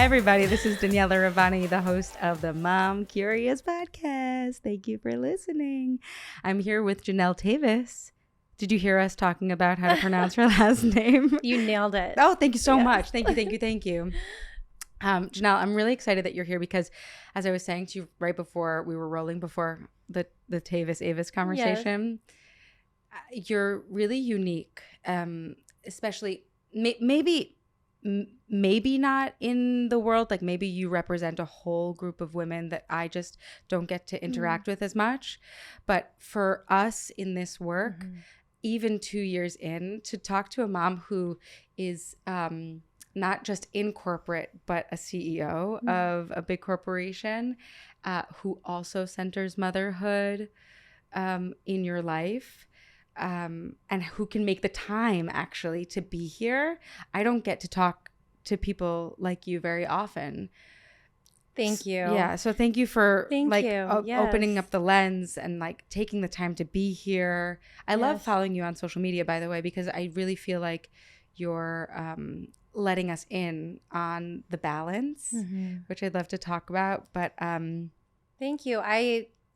Hi, everybody. This is Daniela Ravani, the host of the Mom Curious podcast. Thank you for listening. I'm here with Jeanelle Teves. Did you hear us talking about how to pronounce her last name? You nailed it. Oh, thank you so much. Thank you. Jeanelle, I'm really excited that you're here because, as I was saying to you right before we were rolling before the Teves-Avis conversation, you're really unique, especially maybe not in the world. Like maybe you represent a whole group of women that I just don't get to interact with as much. But for us in this work, even 2 years in, to talk to a mom who is not just in corporate, but a CEO of a big corporation, who also centers motherhood in your life, and who can make the time actually to be here. I don't get to talk to people like you very often. Thank you. Yeah. So thank you for Yes. opening up the lens and like taking the time to be here. I love following you on social media, by the way, because I really feel like you're letting us in on the balance, which I'd love to talk about. But thank you.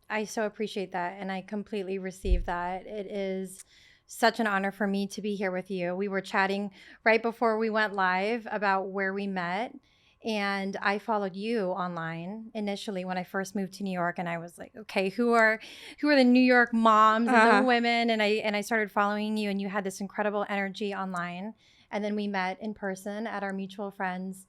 I so appreciate that, and I completely receive that. It is such an honor for me to be here with you. We were chatting right before we went live about where we met, and I followed you online initially when I first moved to New York, and I was like, okay, who are the New York moms and the women? And I started following you, and you had this incredible energy online, and then we met in person at our mutual friends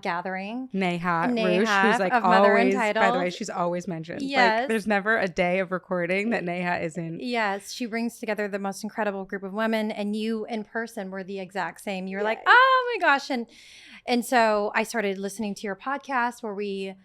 gathering. Neha Roosh, who's like always, by the way, she's always mentioned. Yes. Like there's never a day of recording that Neha isn't. Yes, she brings together the most incredible group of women, and you in person were the exact same. You were like, oh my gosh. And so I started listening to your podcast where we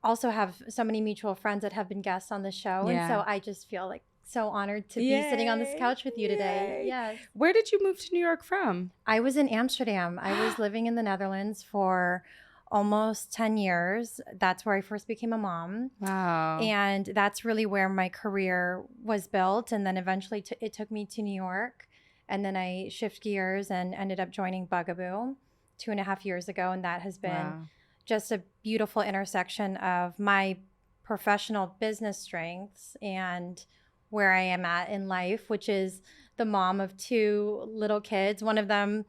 also have so many mutual friends that have been guests on the show. And so I just feel like so honored to be sitting on this couch with you today. Yes. Where did you move to New York from? I was in Amsterdam. I was living in the Netherlands for almost 10 years. That's where I first became a mom. Wow. And that's really where my career was built. And then eventually it took me to New York. And then I shift gears and ended up joining Bugaboo 2.5 years ago. And that has been just a beautiful intersection of my professional business strengths and where I am at in life, which is the mom of 2 little kids. One of them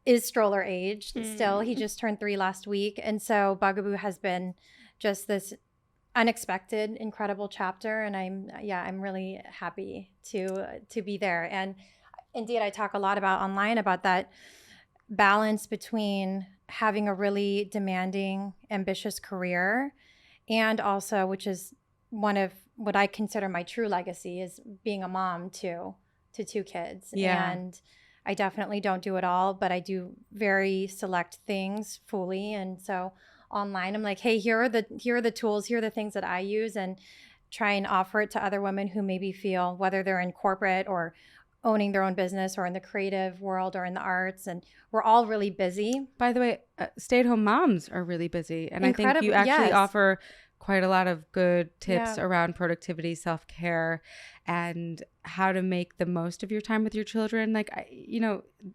is stroller aged still. He just turned 3 last week. And so Bugaboo has been just this unexpected, incredible chapter. And I'm really happy to be there. And indeed, I talk a lot about online about that balance between having a really demanding, ambitious career and also, which is one of what I consider my true legacy, is being a mom to 2 kids. Yeah. And I definitely don't do it all, but I do very select things fully. And so online, I'm like, hey, here are the tools, here are the things that I use, and try and offer it to other women who maybe feel, whether they're in corporate or owning their own business or in the creative world or in the arts. And we're all really busy. By the way, stay-at-home moms are really busy. And I think you Incredible, actually offer quite a lot of good tips around productivity, self-care, and how to make the most of your time with your children. Like,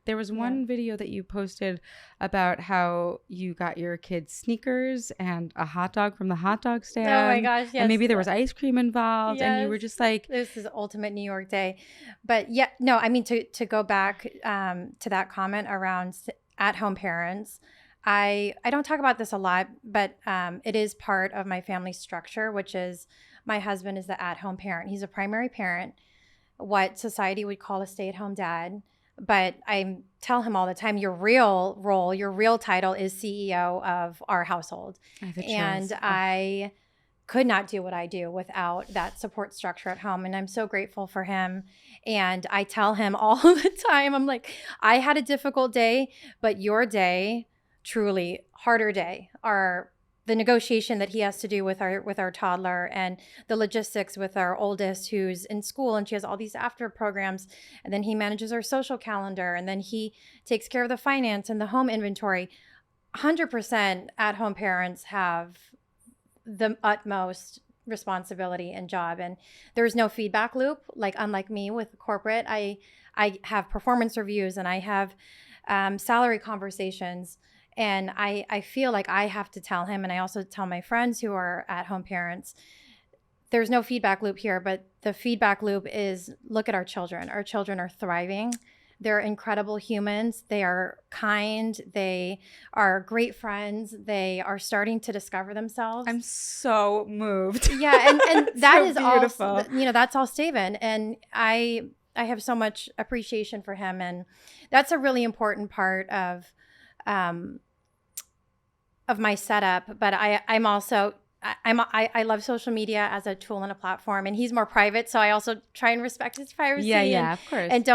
there was one video that you posted about how you got your kids sneakers and a hot dog from the hot dog stand. Oh my gosh, yes. And maybe there was ice cream involved. And you were just like... This is ultimate New York day. But to go back to that comment around at-home parents, I don't talk about this a lot, but it is part of my family structure, which is my husband is the at-home parent. He's a primary parent, what society would call a stay-at-home dad. But I tell him all the time, your real role, your real title is CEO of our household. And I could not do what I do without that support structure at home. And I'm so grateful for him. And I tell him all the time, I'm like, I had a difficult day, but your day, truly harder day, are the negotiation that he has to do with our toddler, and the logistics with our oldest who's in school and she has all these after programs, and then he manages our social calendar, and then he takes care of the finance and the home inventory. 100% at-home parents have the utmost responsibility and job, and there's no feedback loop. Like, unlike me with corporate, I have performance reviews and I have salary conversations. And I feel like I have to tell him, and I also tell my friends who are at-home parents, there's no feedback loop here, but the feedback loop is, look at our children. Our children are thriving. They're incredible humans. They are kind. They are great friends. They are starting to discover themselves. I'm so moved. Yeah, and that so is beautiful. all, that's all Steven. And I have so much appreciation for him. And that's a really important part of my setup. But I'm also, I love social media as a tool and a platform, and he's more private, so I also try and respect his privacy. Yeah, of course. And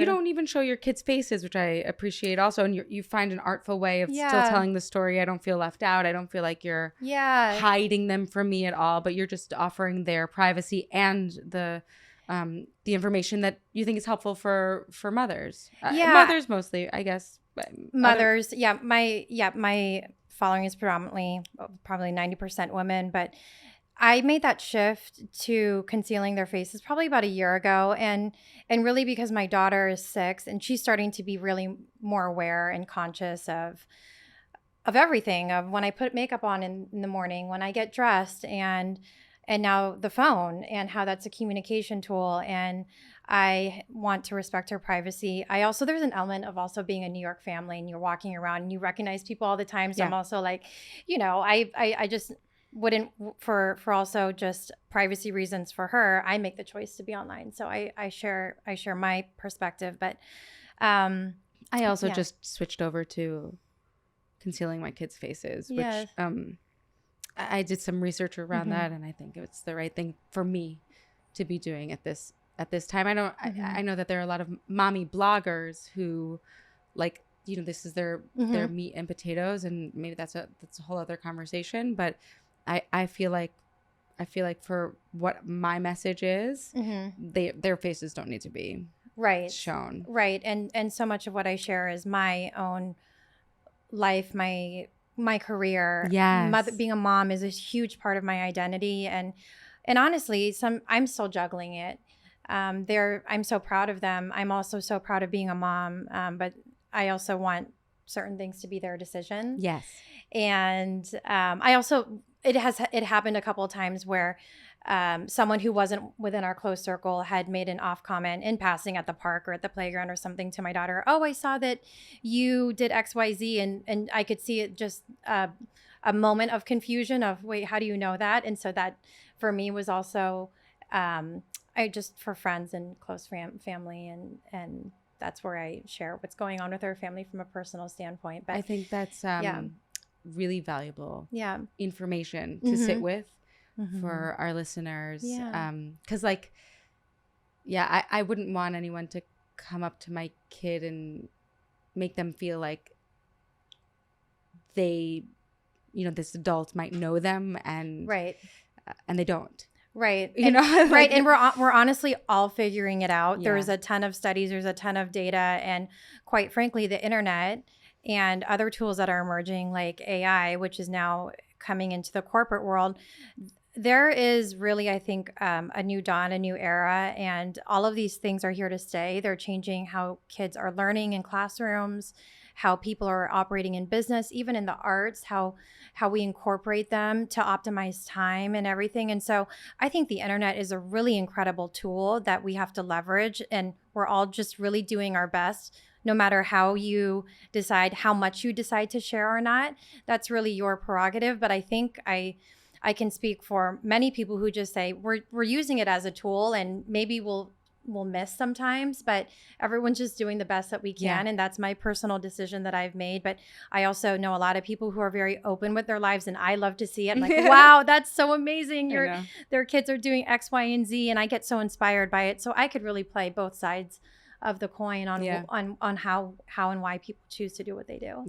you don't even show your kids' faces, which I appreciate also. And you find an artful way of still telling the story. I don't feel left out. I don't feel like you're hiding them from me at all. But you're just offering their privacy and the information that you think is helpful for mothers. Mothers mostly, I guess. Mothers, my following is predominantly probably 90% women, but I made that shift to concealing their faces probably about a year ago, and really because my daughter is 6 and she's starting to be really more aware and conscious of everything, of when I put makeup on in the morning, when I get dressed, and now the phone, and how that's a communication tool, and I want to respect her privacy. There's an element of also being a New York family, and you're walking around and you recognize people all the time. So I'm also like, I just wouldn't, for also just privacy reasons for her, I make the choice to be online. So I share my perspective, but I also just switched over to concealing my kids' faces, which I did some research around that, and I think it's the right thing for me to be doing at this time. I know that there are a lot of mommy bloggers who, like, this is their meat and potatoes, and maybe that's a whole other conversation. But I feel like for what my message is, their faces don't need to be shown. Right. And so much of what I share is my own life, my career. Yes. Being a mom is a huge part of my identity, and honestly, I'm still juggling it. I'm so proud of them. I'm also so proud of being a mom, but I also want certain things to be their decision. Yes. And I also, it happened a couple of times where someone who wasn't within our close circle had made an off comment in passing at the park or at the playground or something to my daughter. Oh, I saw that you did XYZ, and I could see it just a moment of confusion of, wait, how do you know that? And so that for me was also I just, for friends and close family, and that's where I share what's going on with our family from a personal standpoint. But I think that's really valuable information to Mm-hmm. sit with for our listeners. Because I wouldn't want anyone to come up to my kid and make them feel like they, this adult might know them, and they don't. Right. You know, right. And we're honestly all figuring it out. There's a ton of studies, there's a ton of data, and quite frankly, the internet and other tools that are emerging, like AI, which is now coming into the corporate world. There is really, I think, a new dawn, a new era, and all of these things are here to stay. They're changing how kids are learning in classrooms, how people are operating in business, even in the arts, how we incorporate them to optimize time and everything. And so I think the internet is a really incredible tool that we have to leverage, and we're all just really doing our best, no matter how you decide, how much you decide to share or not. That's really your prerogative. But I think I can speak for many people who just say we're using it as a tool, and maybe we'll miss sometimes, but everyone's just doing the best that we can. And that's my personal decision that I've made. But I also know a lot of people who are very open with their lives, and I love to see it. I'm like, wow, that's so amazing. Their kids are doing X, Y, and Z, and I get so inspired by it. So I could really play both sides of the coin on how and why people choose to do what they do.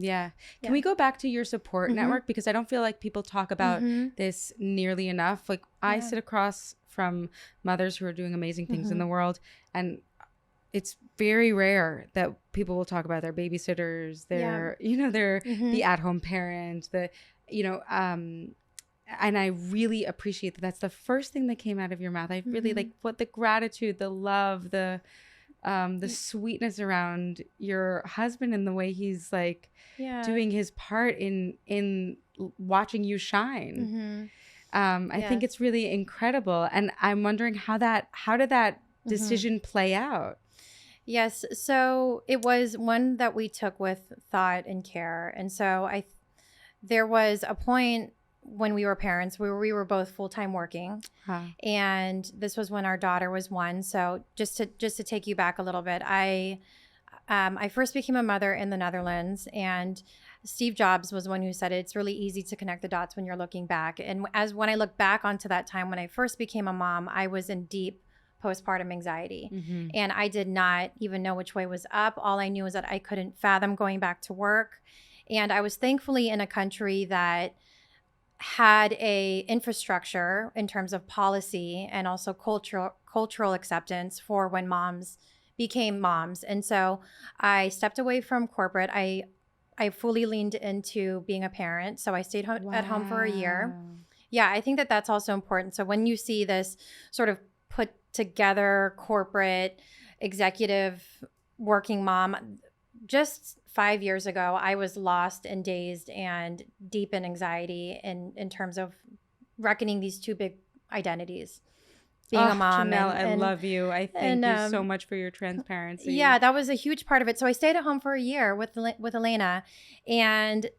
Can we go back to your support network? Because I don't feel like people talk about this nearly enough. Like, I sit across from mothers who are doing amazing things in the world, and it's very rare that people will talk about their babysitters, their the at-home parent, and I really appreciate that. That's the first thing that came out of your mouth. I really like what the gratitude, the love, the sweetness around your husband and the way he's like doing his part in watching you shine. I think it's really incredible. And I'm wondering how did that decision play out? Yes. So it was one that we took with thought and care. And so there was a point when we were parents where we were both full-time working. And this was when our daughter was 1. So just to take you back a little bit, I first became a mother in the Netherlands, and Steve Jobs was one who said it's really easy to connect the dots when you're looking back. And when I look back onto that time when I first became a mom, I was in deep postpartum anxiety. And I did not even know which way was up. All I knew was that I couldn't fathom going back to work. And I was thankfully in a country that had a infrastructure in terms of policy and also cultural acceptance for when moms became moms. And so I stepped away from corporate. I fully leaned into being a parent. So I stayed at home for a year. Yeah, I think that that's also important. So when you see this sort of put together corporate executive working mom, just 5 years ago, I was lost and dazed and deep in anxiety in terms of reckoning these two big identities. Being a mom. Jeanelle, I love you. I thank you so much for your transparency. Yeah, that was a huge part of it. So I stayed at home for a year with Elena, and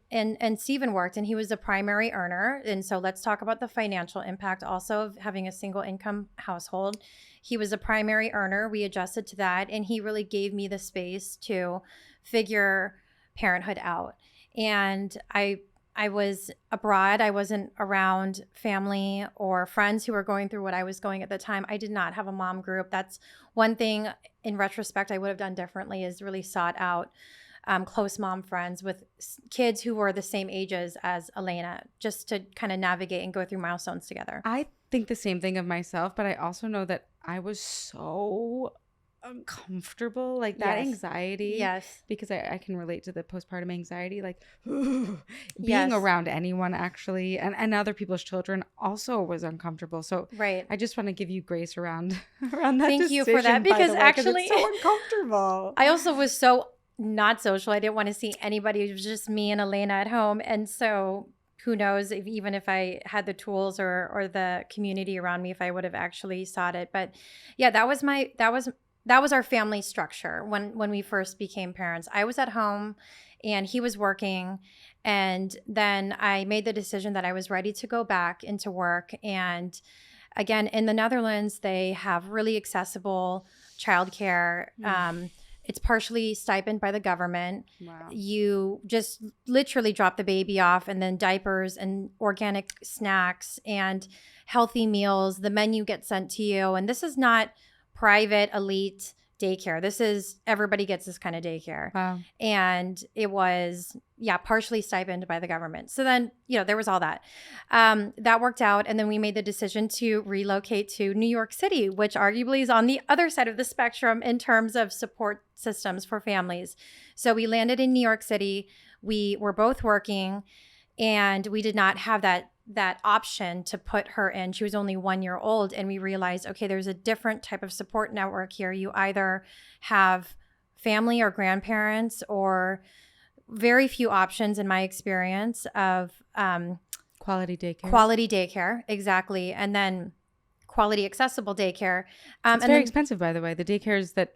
Stephen worked, and he was the primary earner. And so let's talk about the financial impact also of having a single income household. He was a primary earner. We adjusted to that, and he really gave me the space to figure parenthood out. And I was abroad. I wasn't around family or friends who were going through what I was going at the time. I did not have a mom group. That's one thing in retrospect I would have done differently, is really sought out close mom friends with kids who were the same ages as Elena, just to kind of navigate and go through milestones together. I think the same thing of myself, but I also know that I was so uncomfortable, like that anxiety, because I can relate to the postpartum anxiety, like being around anyone actually and other people's children also was uncomfortable. So I just want to give you grace around that. Thank you for that, because actually it's so uncomfortable. I also was so not social. I didn't want to see anybody. It was just me and Elena at home. And so who knows even if I had the tools or the community around me, if I would have actually sought it. But yeah, that was our family structure when we first became parents. I was at home and he was working. And then I made the decision that I was ready to go back into work. And again, in the Netherlands, they have really accessible childcare. It's partially stipend by the government. Wow. You just literally drop the baby off, and then diapers and organic snacks and healthy meals. The menu gets sent to you. And this is not private elite daycare. This is, everybody gets this kind of daycare. Wow. And it was, partially stipend by the government. So then, there was all that. That worked out. And then we made the decision to relocate to New York City, which arguably is on the other side of the spectrum in terms of support systems for families. So we landed in New York City. We were both working, and we did not have that option to put her in. She was only 1 year old, and we realized, okay, there's a different type of support network here. You either have family or grandparents, or very few options in my experience of quality daycare, exactly, and then quality accessible daycare. It's very expensive, by the way. The daycares that,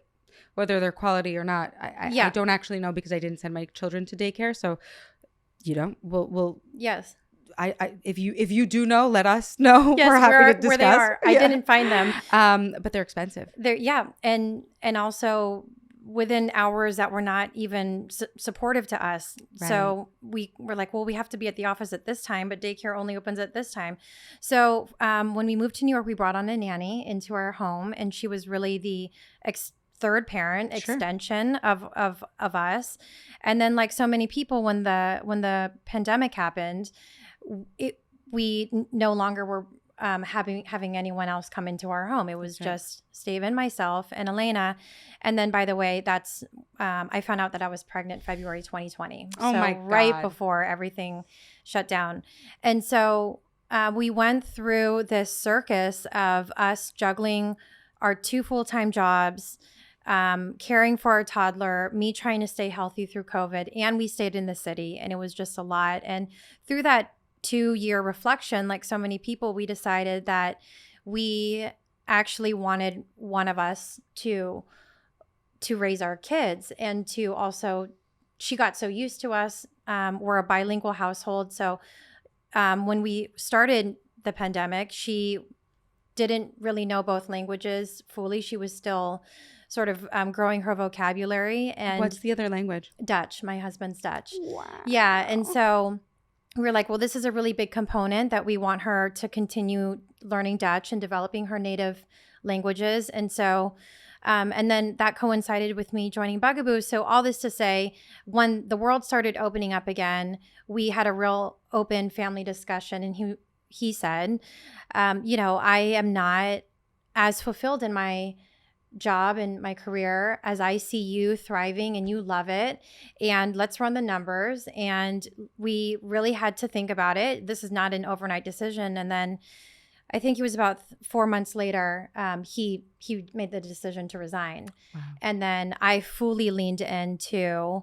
whether they're quality or not, I don't actually know, because I didn't send my children to daycare. So, we'll yes. If you do know, let us know. Yes, we're happy to discuss. Where they are. I didn't find them. But they're expensive. And also within hours that were not even supportive to us. Right. So we were like, well, we have to be at the office at this time, but daycare only opens at this time. So when we moved to New York, we brought on a nanny into our home, and she was really the third parent extension of us. And then, like so many people, when the pandemic happened, we no longer were having anyone else come into our home. It was just Steve and myself and Elena. And then, by the way, that's I found out that I was pregnant February 2020. Oh, so my God. Right before everything shut down. And so we went through this circus of us juggling our 2 full-time jobs, caring for our toddler, me trying to stay healthy through COVID, and we stayed in the city, and it was just a lot. And through that 2-year reflection, like so many people, we decided that we actually wanted one of us to raise our kids, and to also, she got so used to us. We're a bilingual household. So when we started the pandemic, she didn't really know both languages fully. She was still sort of growing her vocabulary. And what's the other language? Dutch. My husband's Dutch. Wow. Yeah. And so we were like, well, this is a really big component that we want her to continue learning Dutch and developing her native languages. And so, and then that coincided with me joining Bugaboo. So all this to say, when the world started opening up again, we had a real open family discussion. And he said, I am not as fulfilled in my job and my career as I see you thriving, and you love it, and let's run the numbers. And we really had to think about it. This is not an overnight decision. And then I think it was about 4 months later, he made the decision to resign. Wow. And then I fully leaned into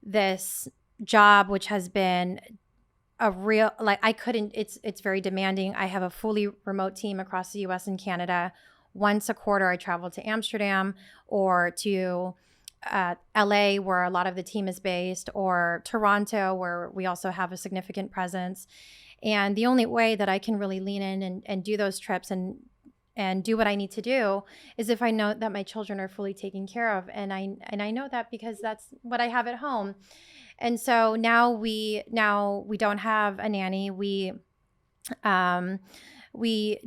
this job, which has been a real, like, I couldn't, it's very demanding. I have a fully remote team across the US and Canada. Once a quarter, I travel to Amsterdam or to LA, where a lot of the team is based, or Toronto, where we also have a significant presence. And the only way that I can really lean in and do those trips and do what I need to do is if I know that my children are fully taken care of. And I know that because that's what I have at home. And so now we don't have a nanny. We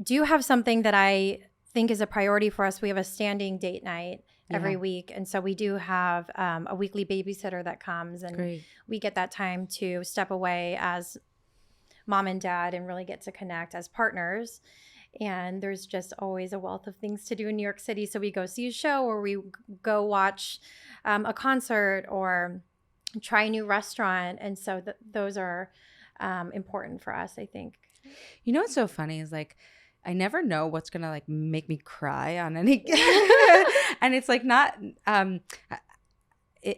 do have something that I think is a priority for us. We have a standing date night every week. And so we do have a weekly babysitter that comes, and Great. We get that time to step away as mom and dad and really get to connect as partners. And there's just always a wealth of things to do in New York City. So we go see a show, or we go watch a concert, or try a new restaurant. And so those are important for us, I think. You know what's so funny is, like, I never know what's gonna, like, make me cry on any and it's like not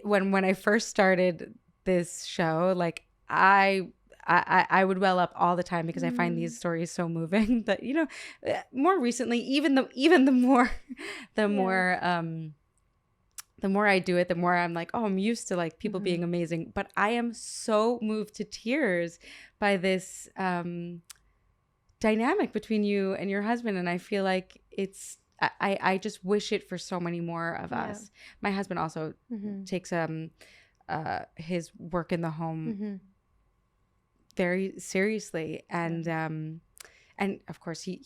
when I first started this show, like, I would well up all the time because I find these stories so moving. But more recently, even the more I do it, the more I'm like, oh, I'm used to, like, people being amazing. But I am so moved to tears by this dynamic between you and your husband. And I feel like I just wish it for so many more of us. My husband also takes his work in the home very seriously. And of course he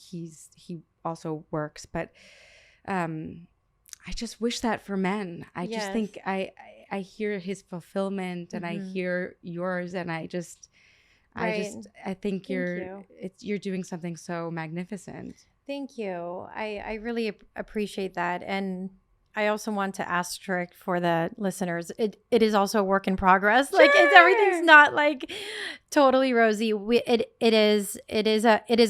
also works, but I just wish that for men. I just think I hear his fulfillment, and I hear yours, and I think you're doing something so magnificent. Thank you. I really appreciate that. And I also want to asterisk for the listeners, it is also a work in progress. Sure. Like, everything's not like totally rosy. It is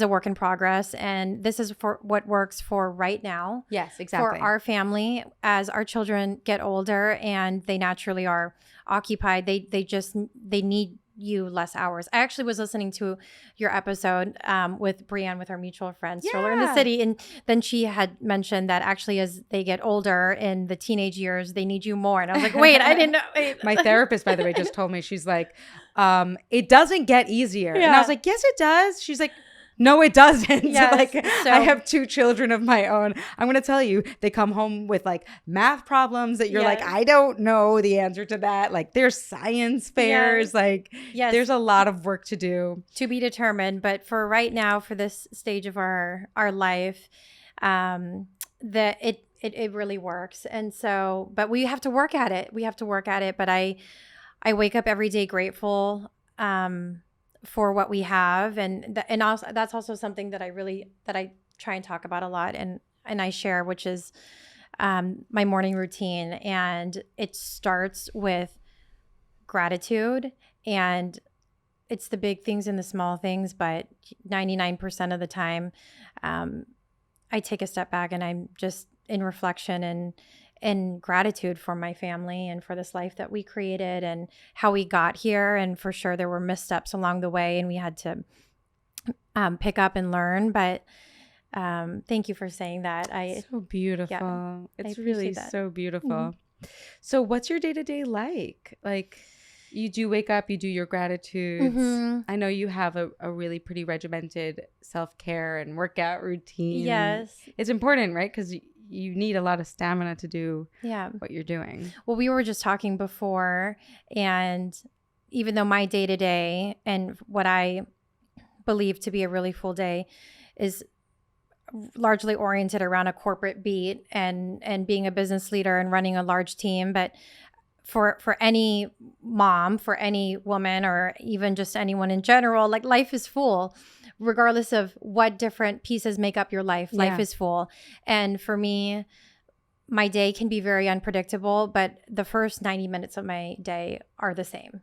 a work in progress, and this is for what works for right now. Yes, exactly. For our family, as our children get older and they naturally are occupied, they need you less hours. I actually was listening to your episode with Brianne, with our mutual friend, Stroller in the City, and then she had mentioned that actually as they get older in the teenage years, they need you more. And I was like, wait, I didn't know. Wait. My therapist, by the way, just told me, she's like, it doesn't get easier. And I was like, yes, it does. She's like, no, it doesn't. Yes. So I have 2 children of my own. I'm going to tell you, they come home with, like, math problems that you're like, I don't know the answer to that. Like, there's science fairs. Like, there's a lot of work to do. To be determined. But for right now, for this stage of our life, it really works. And so, but we have to work at it. But I wake up every day grateful for what we have, and also that's also something that I try and talk about a lot, and I share, which is my morning routine. And it starts with gratitude, and it's the big things and the small things, but 99% of the time I take a step back and I'm just in reflection in gratitude for my family and for this life that we created and how we got here. And for sure, there were missteps along the way, and we had to pick up and learn. But thank you for saying that. So beautiful. Yeah, it's really that. So beautiful. So what's your day-to-day like? Like, you do wake up, you do your gratitudes. I know you have a really pretty regimented self-care and workout routine. Yes. It's important, right? Because you need a lot of stamina to do what you're doing. Well, we were just talking before, and even though my day-to-day and what I believe to be a really full day is largely oriented around a corporate beat and being a business leader and running a large team, but for any mom, for any woman, or even just anyone in general, like, life is full, regardless of what different pieces make up your life. Life is full. And for me, my day can be very unpredictable, but the first 90 minutes of my day are the same.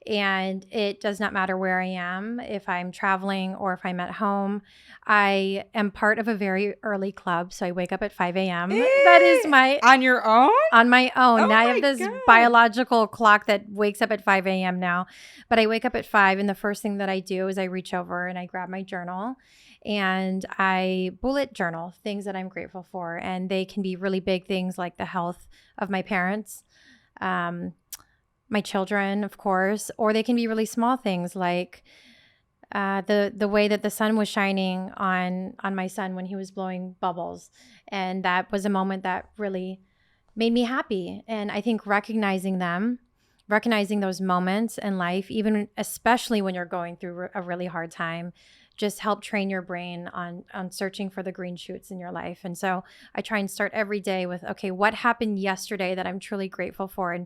And it does not matter where I am, if I'm traveling or if I'm at home. I am part of a very early club, so I wake up at 5 a.m. That is my... On your own? On my own. Oh, now I have this biological clock that wakes up at 5 a.m. now. But I wake up at 5, and the first thing that I do is I reach over and I grab my journal and I bullet journal things that I'm grateful for. And they can be really big things like the health of my parents, my children, of course, or they can be really small things like the way that the sun was shining on my son when he was blowing bubbles. And that was a moment that really made me happy. And I think recognizing those moments in life, even especially when you're going through a really hard time, just help train your brain on searching for the green shoots in your life. And so I try and start every day with, okay, what happened yesterday that I'm truly grateful for?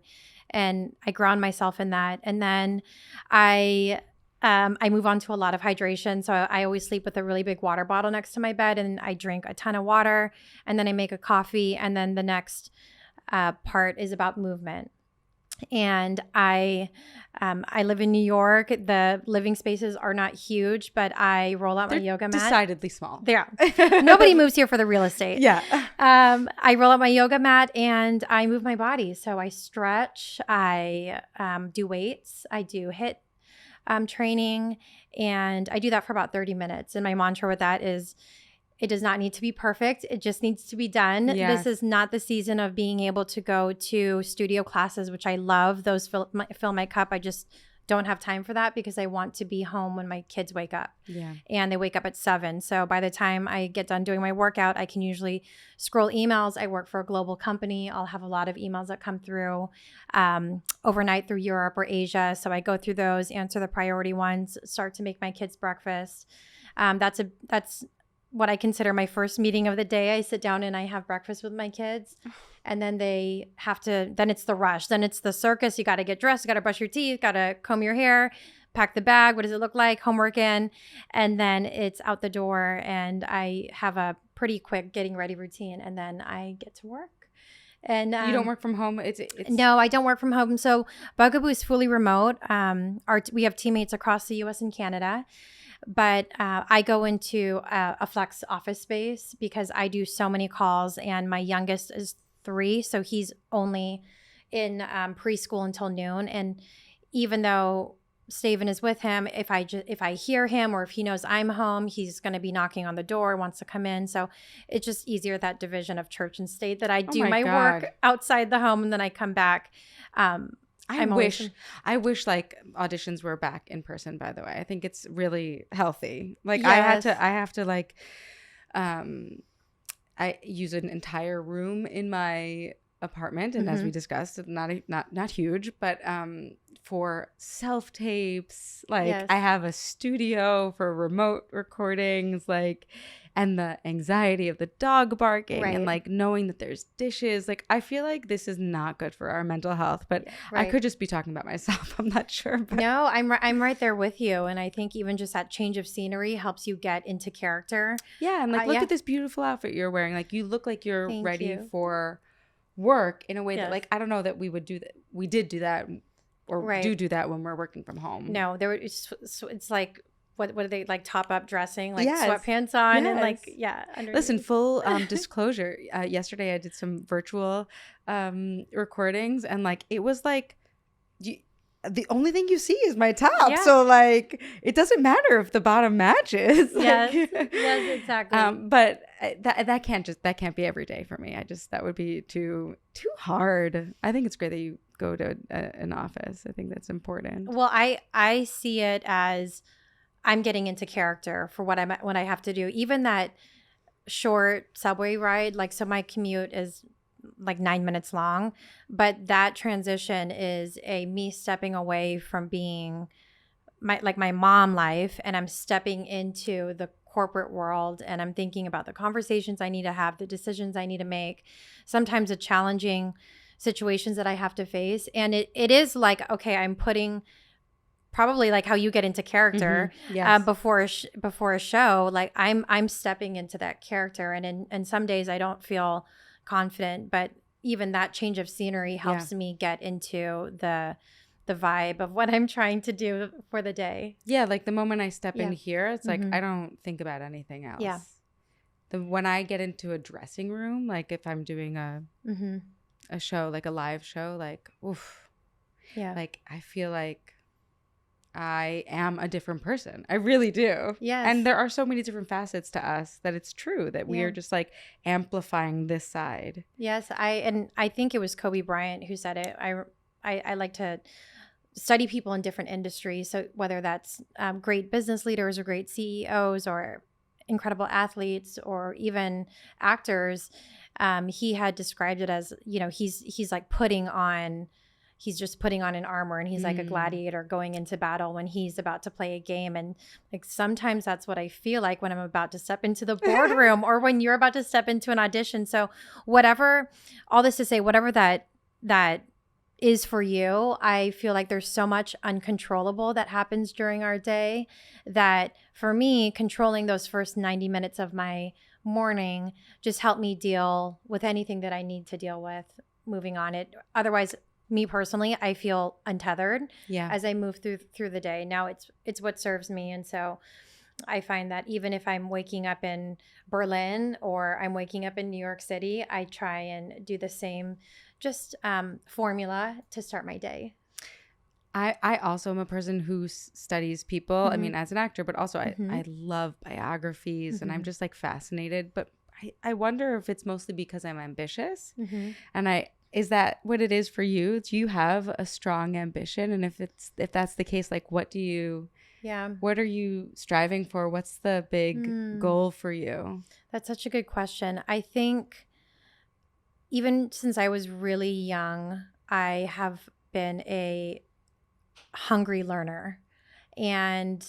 And I ground myself in that. And then I move on to a lot of hydration. So I always sleep with a really big water bottle next to my bed, and I drink a ton of water, and then I make a coffee. And then the next part is about movement. And I live in New York. The living spaces are not huge, but I roll out my yoga mat. Decidedly small. Yeah. Nobody moves here for the real estate. Yeah. I roll out my yoga mat and I move my body. So I stretch, I do weights, I do HIIT training, and I do that for about 30 minutes. And my mantra with that is, it does not need to be perfect. It just needs to be done. Yes. This is not the season of being able to go to studio classes, which I love. Those fill my cup. I just don't have time for that because I want to be home when my kids wake up. Yeah. And they wake up at 7. So by the time I get done doing my workout, I can usually scroll emails. I work for a global company. I'll have a lot of emails that come through overnight through Europe or Asia. So I go through those, answer the priority ones, start to make my kids breakfast. That's what I consider my first meeting of the day. I sit down and I have breakfast with my kids, and then then it's the rush. Then it's the circus. You got to get dressed, you got to brush your teeth, got to comb your hair, pack the bag. What does it look like? Homework in. And then it's out the door, and I have a pretty quick getting ready routine, and then I get to work. And you don't work from home? No, I don't work from home. So Bugaboo is fully remote. We have teammates across the U.S. and Canada. But I go into a flex office space because I do so many calls, and my youngest is 3, so he's only in preschool until noon. And even though Staven is with him, if I hear him or if he knows I'm home, he's going to be knocking on the door, wants to come in. So it's just easier, that division of church and state, that I do my work outside the home and then I come back. I wish like auditions were back in person, by the way. I think it's really healthy. Like yes. I have to like I use an entire room in my apartment, and as we discussed, not huge, but for self tapes, like yes. I have a studio for remote recordings, like, and the anxiety of the dog barking right. and like knowing that there's dishes. Like, I feel like this is not good for our mental health, but right. I could just be talking about myself. I'm not sure. But. No, I'm right there with you. And I think even just that change of scenery helps you get into character. Yeah. And like, look at this beautiful outfit you're wearing. Like, you look like you're ready for work in a way that, like, I don't know that we would do that. We did do that or right. do that when we're working from home. No, it's like what are they, like top up dressing, like Yes. sweatpants on and like, Yes. yeah. Underneath. Listen, full disclosure. Yesterday I did some virtual recordings, and like it was like the only thing you see is my top. Yeah. So like it doesn't matter if the bottom matches. Yes. Like, Yes, exactly. but that can't be every day for me. That would be too hard. I think it's great that you go to an office. I think that's important. Well, I see it as I'm getting into character for what I have to do. Even that short subway ride, like, so my commute is like 9 minutes long, but that transition is me stepping away from being my mom life, and I'm stepping into the corporate world, and I'm thinking about the conversations I need to have, the decisions I need to make, sometimes the challenging situations that I have to face. And it is like, okay, I'm putting, probably like how you get into character, Yes. before a show, like I'm stepping into that character, and some days I don't feel confident, but even that change of scenery helps me get into the vibe of what I'm trying to do for the day. Yeah, like the moment I step in here, it's like I don't think about anything else. Yeah. When I get into a dressing room, like if I'm doing a show, like a live show, like oof. Yeah. Like I feel like I am a different person. I really do. Yes. And there are so many different facets to us that it's true that we are just like amplifying this side. Yes. I think it was Kobe Bryant who said it. I like to study people in different industries. So whether that's great business leaders or great CEOs or incredible athletes or even actors, he had described it as, he's like he's just putting on an armor, and he's like a gladiator going into battle when he's about to play a game. And like sometimes that's what I feel like when I'm about to step into the boardroom or when you're about to step into an audition. So all this to say, whatever that is for you, I feel like there's so much uncontrollable that happens during our day that for me, controlling those first 90 minutes of my morning just helped me deal with anything that I need to deal with moving on it. Otherwise, me personally, I feel untethered as I move through the day. Now it's what serves me. And so I find that even if I'm waking up in Berlin or I'm waking up in New York City, I try and do the same just formula to start my day. I also am a person who studies people. I mean, as an actor, but also I love biographies and I'm just like fascinated. But I wonder if it's mostly because I'm ambitious. And is that what it is for you? Do you have a strong ambition? And if that's the case, like what are you striving for? What's the big goal for you? That's such a good question. I think even since I was really young, I have been a hungry learner, and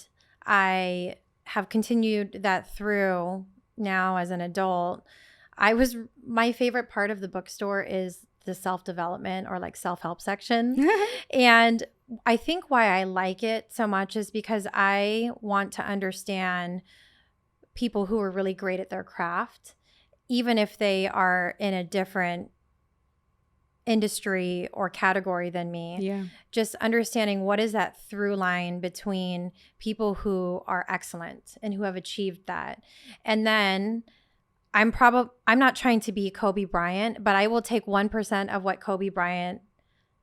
I have continued that through now as an adult. My favorite part of the bookstore is the self-development or like self-help section. And I think why I like it so much is because I want to understand people who are really great at their craft, even if they are in a different industry or category than me. Yeah. Just understanding what is that through line between people who are excellent and who have achieved that. And then I'm not trying to be Kobe Bryant, but I will take 1% of what Kobe Bryant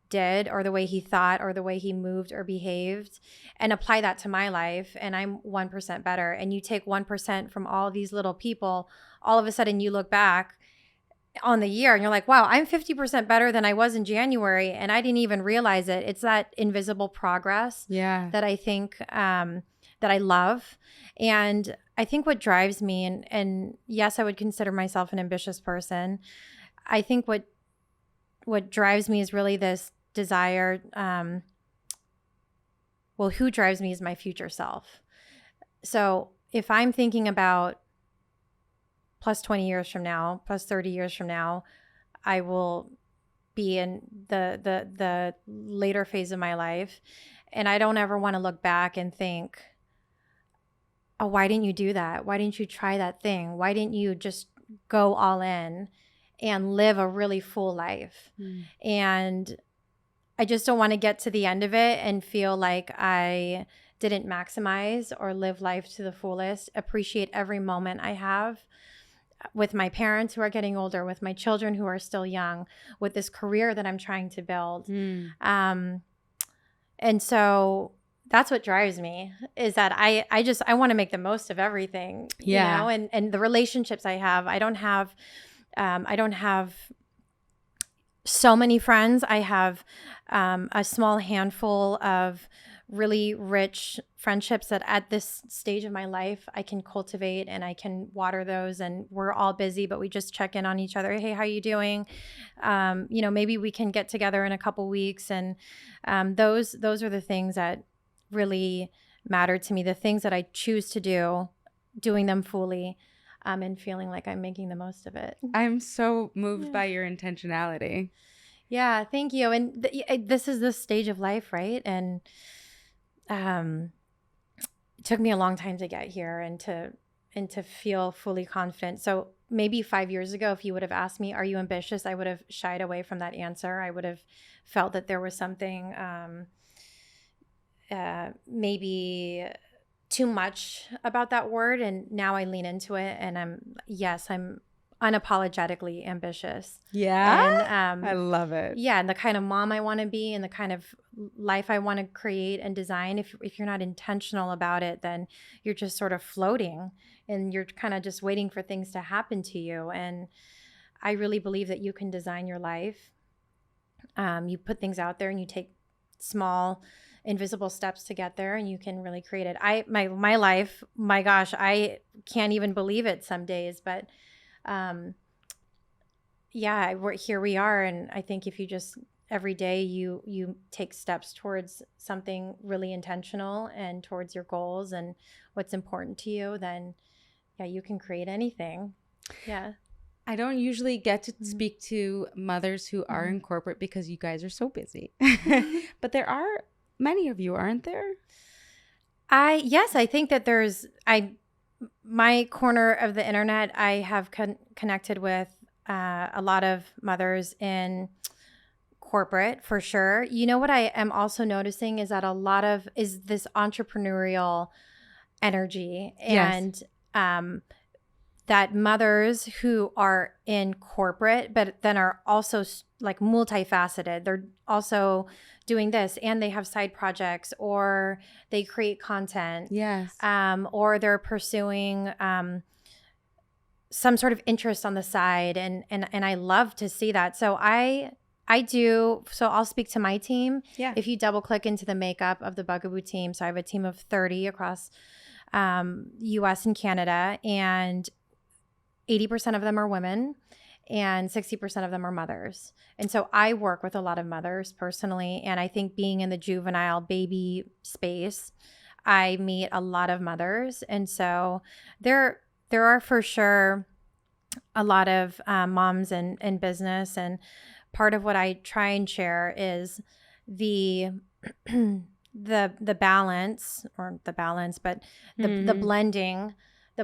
did or the way he thought or the way he moved or behaved and apply that to my life, and I'm 1% better. And you take 1% from all these little people, all of a sudden you look back on the year and you're like, wow, I'm 50% better than I was in January, and I didn't even realize it. It's that invisible progress that I think that I love. And I think what drives me, and yes, I would consider myself an ambitious person. I think what drives me is really this desire. Who drives me is my future self. So if I'm thinking about plus 20 years from now, plus 30 years from now, I will be in the later phase of my life. And I don't ever want to look back and think, oh, why didn't you do that? Why didn't you try that thing? Why didn't you just go all in and live a really full life? And I just don't want to get to the end of it and feel like I didn't maximize or live life to the fullest, appreciate every moment I have with my parents who are getting older, with my children who are still young, with this career that I'm trying to build. And so that's what drives me, is that I want to make the most of everything, you know, and the relationships I have. I don't have so many friends. I have a small handful of really rich friendships that at this stage of my life I can cultivate and I can water those, and we're all busy, but we just check in on each other. Hey, how you doing? You know, maybe we can get together in a couple weeks. And those are the things that really matter to me, the things that I choose to do, doing them fully, and feeling like I'm making the most of it. I'm so moved by your intentionality. Yeah, thank you. And this is this stage of life, right? And it took me a long time to get here and to feel fully confident. So maybe 5 years ago, if you would have asked me, are you ambitious? I would have shied away from that answer. I would have felt that there was something maybe too much about that word. And now I lean into it, and I'm unapologetically ambitious. Yeah. And I love it. Yeah. And the kind of mom I want to be and the kind of life I want to create and design. If you're not intentional about it, then you're just sort of floating and you're kind of just waiting for things to happen to you. And I really believe that you can design your life. You put things out there and you take small invisible steps to get there, and you can really create it. My life, my gosh, I can't even believe it some days, but here we are. And I think if you just every day you take steps towards something really intentional and towards your goals and what's important to you, then you can create anything. Yeah. I don't usually get to speak to mothers who are in corporate because you guys are so busy. But there are many of you, aren't there? Yes, I think that my corner of the internet, I have connected with a lot of mothers in corporate, for sure. You know what I am also noticing is that is this entrepreneurial energy. Yes. And that mothers who are in corporate, but then are also like multifaceted. They're also doing this, and they have side projects, or they create content. Yes. Or they're pursuing some sort of interest on the side. And I love to see that. So I'll speak to my team. Yeah. If you double click into the makeup of the Bugaboo team. So I have a team of 30 across US and Canada, and 80% of them are women and 60% of them are mothers. And so I work with a lot of mothers personally. And I think being in the juvenile baby space, I meet a lot of mothers. And so there are for sure a lot of moms in business. And part of what I try and share is the balance, but the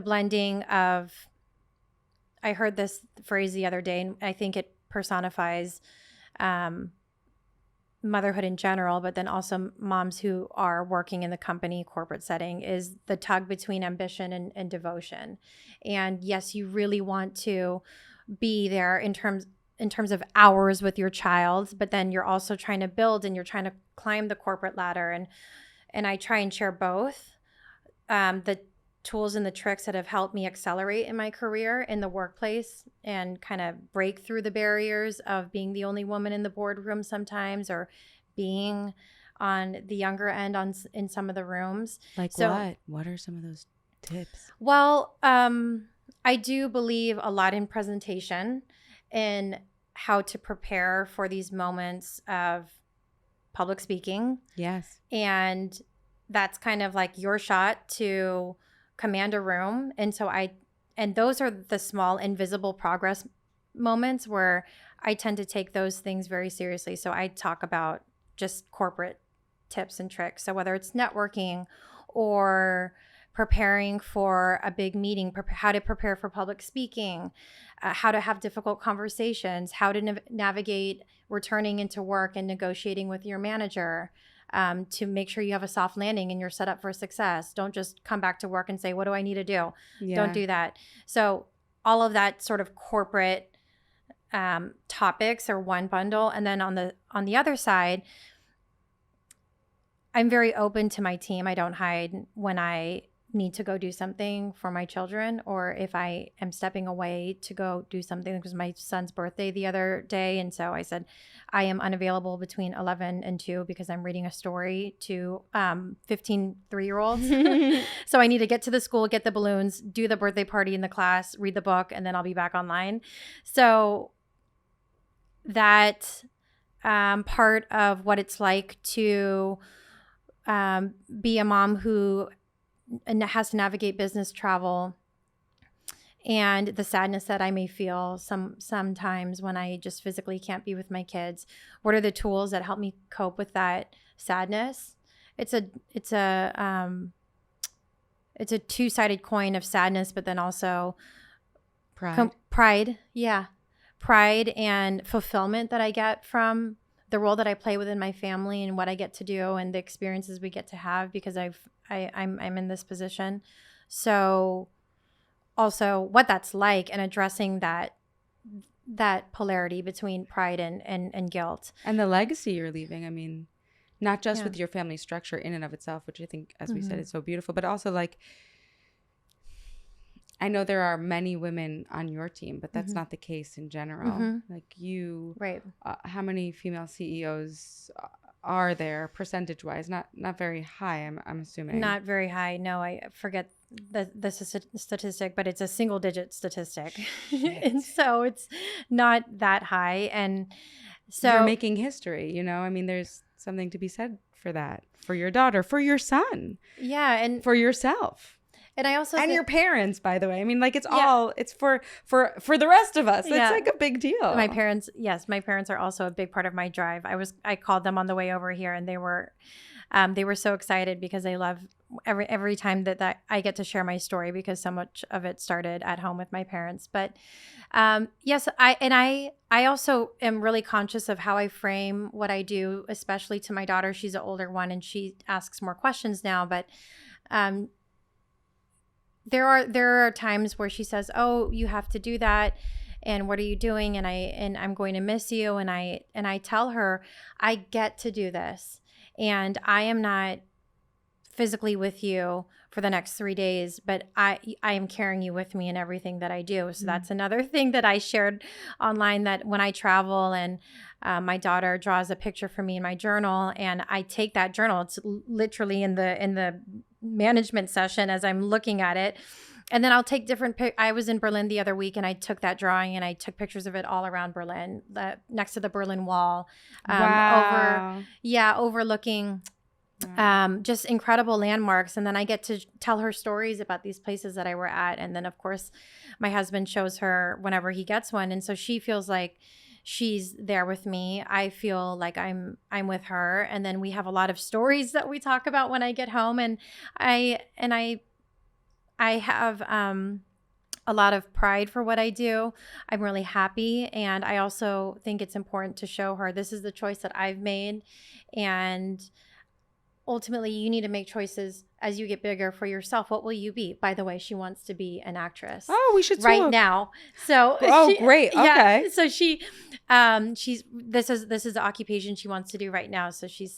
blending of, I heard this phrase the other day, and I think it personifies motherhood in general, but then also moms who are working in the company corporate setting, is the tug between ambition and devotion. And yes, you really want to be there in terms of hours with your child, but then you're also trying to build and you're trying to climb the corporate ladder. And I try and share both the tools and the tricks that have helped me accelerate in my career in the workplace and kind of break through the barriers of being the only woman in the boardroom sometimes, or being on the younger end in some of the rooms. What are some of those tips? Well, I do believe a lot in presentation and how to prepare for these moments of public speaking. Yes. And that's kind of like your shot to command a room. And so those are the small invisible progress moments where I tend to take those things very seriously. So I talk about just corporate tips and tricks. So whether it's networking or preparing for a big meeting, how to prepare for public speaking, how to have difficult conversations, how to navigate returning into work and negotiating with your manager, to make sure you have a soft landing and you're set up for success. Don't just come back to work and say, what do I need to do? Yeah. Don't do that. So all of that sort of corporate topics are one bundle. And then on the other side, I'm very open to my team. I don't hide when I need to go do something for my children, or if I am stepping away to go do something. It was my son's birthday the other day, and so I said I am unavailable between 11 and 2 because I'm reading a story to 15 3-year-olds. So I need to get to the school, get the balloons, do the birthday party in the class, read the book, and then I'll be back online. So that part of what it's like to be a mom who has to navigate business travel, and the sadness that I may feel sometimes when I just physically can't be with my kids. What are the tools that help me cope with that sadness? It's a two-sided coin of sadness, but then also pride. Yeah. Pride and fulfillment that I get from the role that I play within my family and what I get to do and the experiences we get to have because I'm in this position. So also what that's like and addressing that polarity between pride and guilt. And the legacy you're leaving. I mean, not just with your family structure in and of itself, which I think, as we said, is so beautiful, but also like, I know there are many women on your team, but that's not the case in general. Like you, right? How many female CEOs are there percentage-wise? Not very high, I'm assuming. Not very high. No, I forget the statistic, but it's a single-digit statistic, and so it's not that high. And so you're making history. I mean, there's something to be said for that, for your daughter, for your son, and for yourself. And I also your parents, by the way. I mean, like it's for the rest of us. It's like a big deal. My parents are also a big part of my drive. I called them on the way over here, and they were so excited because they love every time that I get to share my story because so much of it started at home with my parents. But yes, I also am really conscious of how I frame what I do, especially to my daughter. She's an older one, and she asks more questions now, but there are times where she says, "Oh, you have to do that, and what are you doing?" And I'm going to miss you. And I tell her, I get to do this, and I am not physically with you for the next 3 days, but I am carrying you with me in everything that I do. So that's another thing that I shared online, that when I travel and my daughter draws a picture for me in my journal, and I take that journal. It's literally in the management session as I'm looking at it. And then I'll take different I was in Berlin the other week, and I took that drawing and I took pictures of it all around Berlin, next to the Berlin Wall, overlooking just incredible landmarks. And then I get to tell her stories about these places that I were at. And then of course my husband shows her whenever he gets one. And so she feels like she's there with me. I feel like I'm with her. And then we have a lot of stories that we talk about when I get home. And I have a lot of pride for what I do. I'm really happy. And I also think it's important to show her this is the choice that I've made. And ultimately, you need to make choices as you get bigger for yourself. What will you be? By the way, she wants to be an actress. Oh, we should right now. So great. Okay. Yeah, so she's this is the occupation she wants to do right now. So she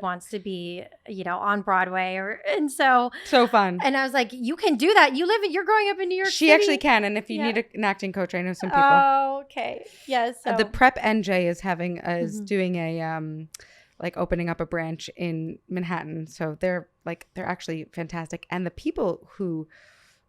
wants to be on Broadway and so fun. And I was like, you can do that. You're growing up in New York City. She actually can. And if you need an acting coach, I know some people. Oh, okay. Yes. The Prep NJ is doing a like opening up a branch in Manhattan. So they're actually fantastic. And the people who,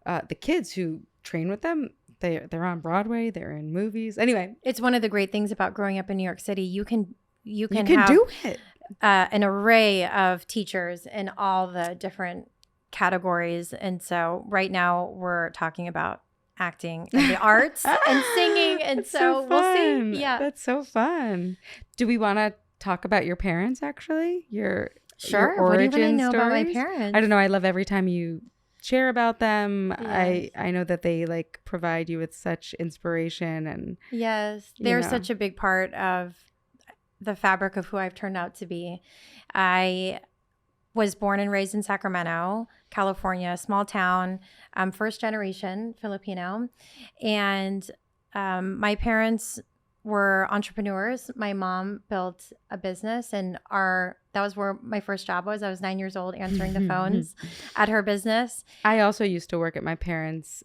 the kids who train with them, they're on Broadway, they're in movies. Anyway. It's one of the great things about growing up in New York City. You can have do it. An array of teachers in all the different categories. And so right now we're talking about acting and the arts and singing. And so we'll see. Yeah. That's so fun. Do we want to talk about your parents, actually? Your origin What do you want to know stories? about my parents? I don't know. I love every time you share about them. Yes. I know that they provide you with such inspiration. And yes, they're such a big part of the fabric of who I've turned out to be. I was born and raised in Sacramento, California, small town, first generation Filipino. And my parents were entrepreneurs. My mom built a business, and that was where my first job was. I was 9 years old answering the phones at her business. I also used to work at my parents'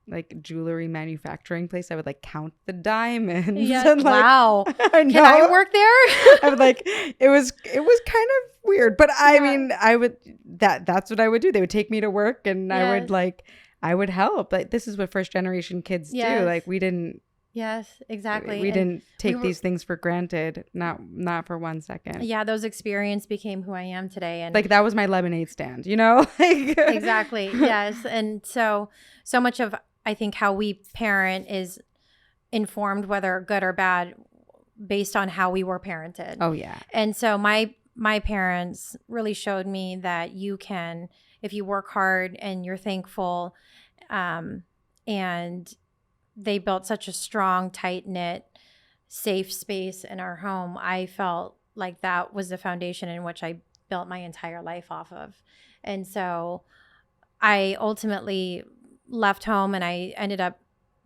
like jewelry manufacturing place. I would like count the diamonds. Yeah. And, like, wow. I know. Can I work there? I would like it was kind of weird, but I mean, that's what I would do. They would take me to work, and I would help. Like, this is what first generation kids do. Like, we didn't. Yes, exactly. We didn't take these things for granted. Not for 1 second. Yeah, those experiences became who I am today. And like, that was my lemonade stand, you know? Exactly. Yes. And so much of, I think, how we parent is informed, whether good or bad, based on how we were parented. Oh, yeah. And so my parents really showed me that you can, if you work hard and you're thankful, and they built such a strong, tight-knit, safe space in our home. I felt like that was the foundation in which I built my entire life off of. And so I ultimately left home, and I ended up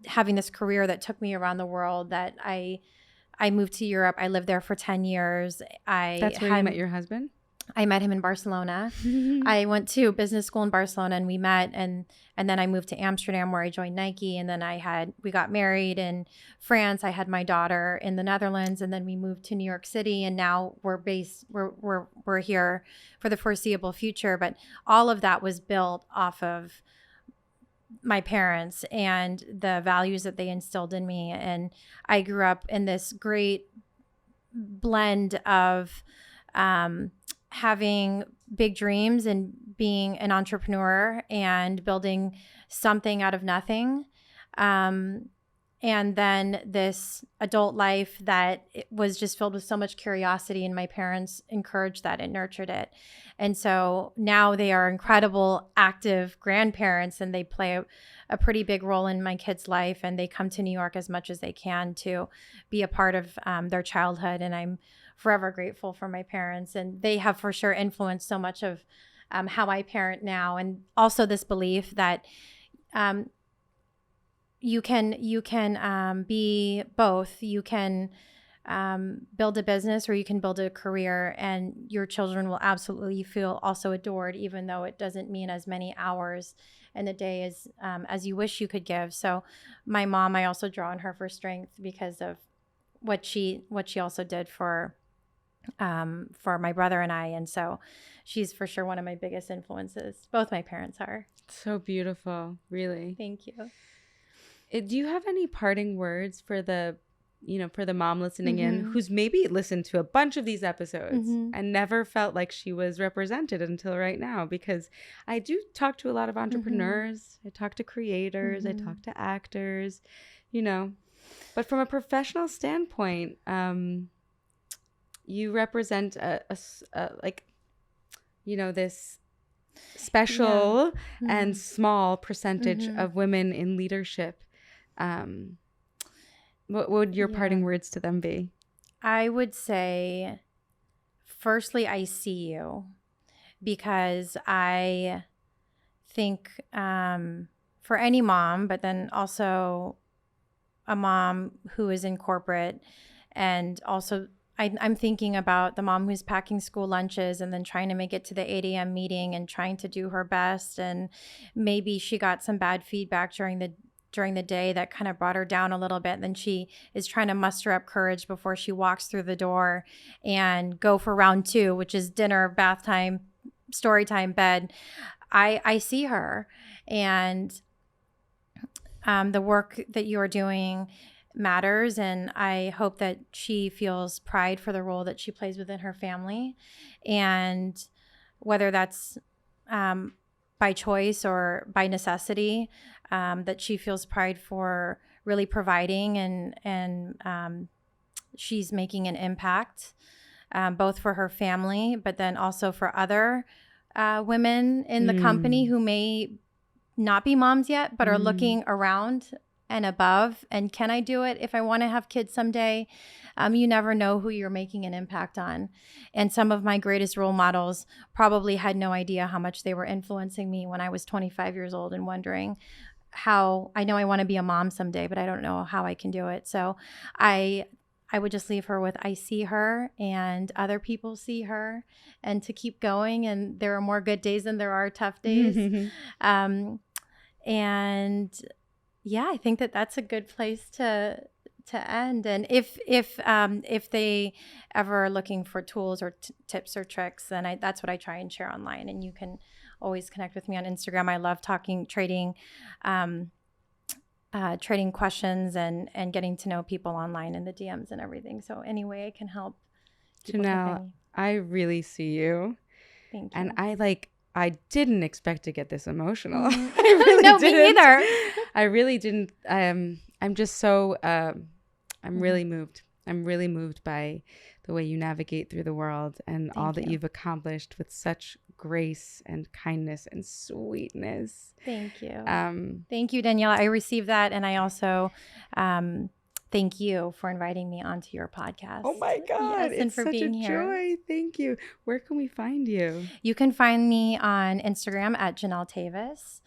having this career that took me around the world. That I moved to Europe. I lived there for 10 years. That's where you met your husband? I met him in Barcelona. I went to business school in Barcelona, and we met, and then I moved to Amsterdam, where I joined Nike, and then we got married in France. I had my daughter in the Netherlands, and then we moved to New York City, and now we're here for the foreseeable future. But all of that was built off of my parents and the values that they instilled in me. And I grew up in this great blend of having big dreams and being an entrepreneur and building something out of nothing. And then this adult life that was just filled with so much curiosity, and my parents encouraged that and nurtured it. And so now they are incredible, active grandparents, and they play a pretty big role in my kids' life. And they come to New York as much as they can to be a part of their childhood. And I'm forever grateful for my parents. And they have for sure influenced so much of how I parent now. And also this belief that you can be both. You can build a business, or you can build a career, and your children will absolutely feel also adored, even though it doesn't mean as many hours in the day as you wish you could give. So my mom, I also draw on her for strength because of what she also did for my brother and I. And so she's for sure one of my biggest influences. Both my parents are. So beautiful, really. Thank you. Do you have any parting words for the mom listening in who's maybe listened to a bunch of these episodes and never felt like she was represented until right now? Because I do talk to a lot of entrepreneurs. I talk to creators. I talk to actors, but from a professional standpoint, you represent this special and small percentage of women in leadership. What would your parting words to them be? I would say, firstly, I see you, because I think for any mom, but then also a mom who is in corporate, and also I'm thinking about the mom who's packing school lunches and then trying to make it to the 8 a.m. meeting and trying to do her best. And maybe she got some bad feedback during the day that kind of brought her down a little bit. And then she is trying to muster up courage before she walks through the door and go for round 2, which is dinner, bath time, story time, bed. I see her, and the work that you are doing matters, and I hope that she feels pride for the role that she plays within her family, and whether that's by choice or by necessity, that she feels pride for really providing, and she's making an impact both for her family, but then also for other women in the company who may not be moms yet, but are looking around and above. And can I do it if I want to have kids someday? You never know who you're making an impact on. And some of my greatest role models probably had no idea how much they were influencing me when I was 25 years old and wondering how I know I want to be a mom someday, but I don't know how I can do it. So I would just leave her with, I see her and other people see her, and to keep going. And there are more good days than there are tough days. And yeah, I think that that's a good place to end. And if they ever are looking for tools or tips or tricks, then that's what I try and share online. And you can always connect with me on Instagram. I love trading questions and getting to know people online in the DMs and everything. So any way I can help. Janelle, I really see you. Thank you. And I didn't expect to get this emotional. Mm-hmm. I really no, didn't. Me neither. I really didn't. I'm just so, I'm really moved. I'm really moved by the way you navigate through the world and all that you've accomplished with such grace and kindness and sweetness. Thank you. Thank you, Danielle. I received that. And I also thank you for inviting me onto your podcast. Oh my God. Yes, and for being here. Joy. Thank you. Where can we find you? You can find me on Instagram at Jeanelle Teves.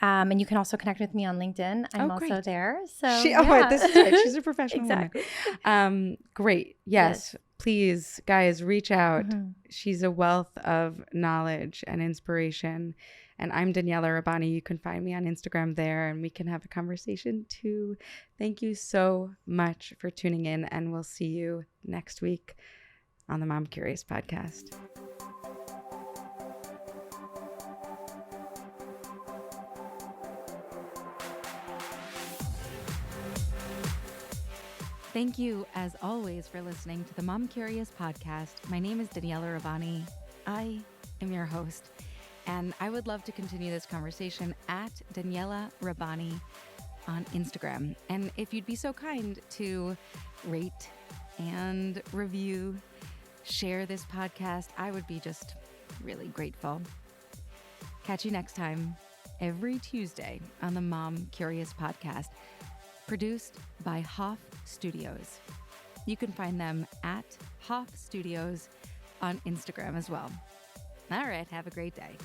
And you can also connect with me on LinkedIn. I'm also there. So this is right. She's a professional exactly. woman. Great. Yes. Please, guys, reach out. Mm-hmm. She's a wealth of knowledge and inspiration. And I'm Daniela Rabbani. You can find me on Instagram there, and we can have a conversation too. Thank you so much for tuning in, and we'll see you next week on the Mom Curious podcast. Thank you, as always, for listening to the Mom Curious podcast. My name is Daniela Rabbani. I am your host, and I would love to continue this conversation at Daniela Rabbani on Instagram. And if you'd be so kind to rate and review, share this podcast, I would be just really grateful. Catch you next time, every Tuesday on the Mom Curious podcast. Produced by Hoff Studios. You can find them at Hoff Studios on Instagram as well. All right, have a great day.